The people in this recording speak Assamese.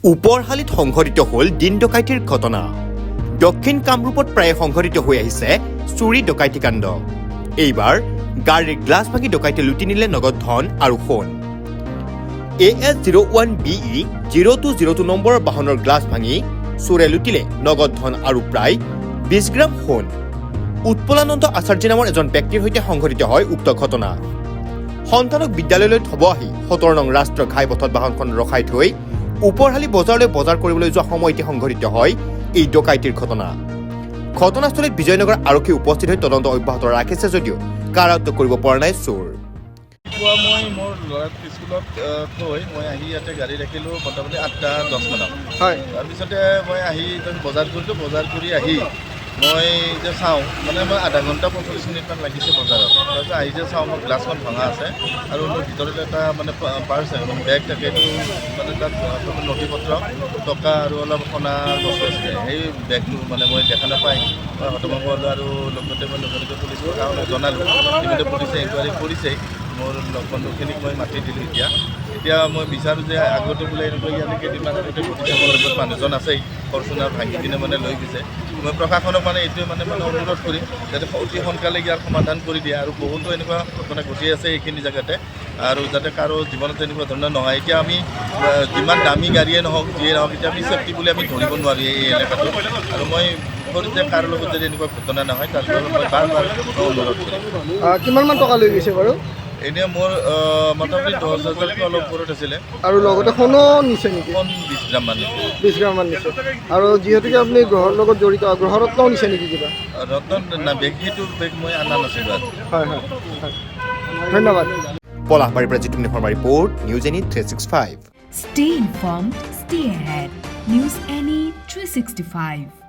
ওপৰহালিত সংঘটিত হ'ল দিন ডকাইতিৰ ঘটনা। দক্ষিণ কামৰূপত প্ৰায়ে সংঘটিত হৈ আহিছে চুৰি ডকাইতি কাণ্ড। এইবাৰ গাড়ীৰ গ্লাছ ভাঙি ডকাইতে লুটি নিলে নগদ ধন আৰু সোণ। AS01BE 0202 নম্বৰৰ বাহনৰ গ্লাছ ভাঙি চোৰে লুটিলে নগদ ধন আৰু প্ৰায় 20 গ্ৰাম সোণ। উৎপলানন্দ আচাৰ্য নামৰ এজন ব্যক্তিৰ সৈতে সংঘটিত হয় উক্ত ঘটনা। সন্তানক বিদ্যালয়লৈ থব আহি 17 নং ৰাষ্ট্ৰীয় ঘাইপথত বাহনখন ৰখাই থৈ ওপৰহালি বজাৰলৈ বজাৰ কৰিবলৈ যোৱা সময়তে সংঘটিত হয় এই ডকাইতিৰ ঘটনা। ঘটনাস্থলীত বিজয়নগৰ আৰক্ষী উপস্থিত হৈ তদন্ত অব্যাহত ৰাখিছে যদিও কাৰায়ত্ব কৰিব পৰা নাই চোৰ। মই মোৰ ল'ৰাক স্কুলত থৈ মই আহি ইয়াতে গাড়ী ৰাখিলোঁ মোটামুটি 8:10 মানত। হয়, তাৰপিছতে মই আহি বজাৰ কৰিলোঁ। বজাৰ কৰি আহি মই যে চাওঁ মানে মই আধা ঘণ্টা 45 মিনিটমান লাগিছে বজাৰত। তাৰপিছত আহি যে চাওঁ মোৰ গ্লাছখন ভঙা আছে আৰু মোৰ ভিতৰত এটা মানে পাৰ্চ মানে বেগ থাকে, এইটো মানে তাত নথি-পত্ৰ টকা আৰু অলপ সোণা বস্তু আছিলে। সেই বেগটো মানে মই দেখা নাপাই মই হতভম্ব হ'লোঁ আৰু লগতে মই লগতে পুলিচক জনালোঁ। ইতিমধ্যে পুলিচে ইনকুৱাৰী কৰিছেই। মোৰ লগ বন্ধুখিনিক মই মাতি দিলোঁ। এতিয়া মই বিচাৰোঁ যে আগতে বোলে এনেকুৱা ইয়াতে কেইদিনমান আগতে ঘটিছে, মোৰ লগত মানুহজন আছেই, ফৰ্চুনাৰ ভাঙি কিনে মানে লৈ গৈছে। মই প্ৰশাসনক মানে এইটোৱে মানে অনুৰোধ কৰিম যাতে অতি সোনকালে ইয়াৰ সমাধান কৰি দিয়ে আৰু বহুতো এনেকুৱা ঘটনা ঘটি আছে এইখিনি জেগাতে, আৰু যাতে কাৰো জীৱনত এনেকুৱা ধৰণৰ নহয়। এতিয়া আমি যিমান দামী গাড়ীয়ে নহওক যিয়ে নহওক, এতিয়া আমি চেফটি বুলি আমি ধৰিব নোৱাৰি এই এলেকাটো। আৰু মই যে কাৰো লগত যদি এনেকুৱা ঘটনা নহয় তাৰ বাবে মই বাৰ অনুৰোধ কৰিম। কিমানমান টকা লৈ গৈছে বাৰু? এনেই মোৰ মোটামুটি 10,000 অলপ ওপৰত আছিলে আৰু লগতে সোণো নিছে নেকি? সোণ 20 গ্ৰামমান নিছে। 20 গ্ৰামমান নিছে। আৰু যিহেতুকে আপুনি গ্ৰহৰ লগত জড়িত, গ্ৰহৰত্নও নিছে নেকি কিবা? ৰতন না বেগ, সেইটো বেগ মই অনা নাছিলোঁ। হয় হয় হয়, ধন্যবাদ। পলাশবাৰীৰ পৰা Jitumoni Sharma report, news any 365। Stay informed, stay ahead. News Any 365.